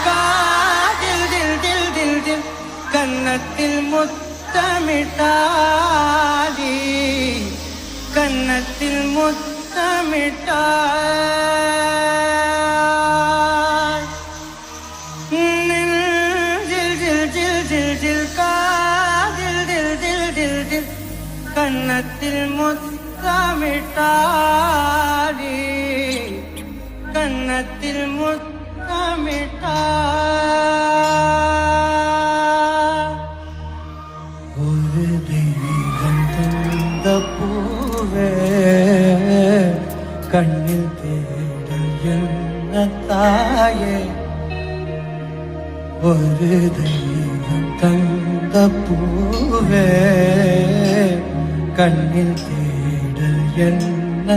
காதில் தில் தில் தில் தில் கன்னத்தில் முத்தமிட்டாடி கன்னத்தில் முத்தமிட்டாய் ஜில் ஜில் ஜில் ஜில் ஜில் காதில் தில் தில் தில் தில் கன்னத்தில் முத்தமிட்டாடி கன்னத்தில் முத்தமிட்டாய் ஒரு தெய்வம் தந்த பூவே கண்ணில் தேடல் என்ன தாயே ஒரு தெய்வம் தந்த பூவே கண்ணில் தேடல் என்ன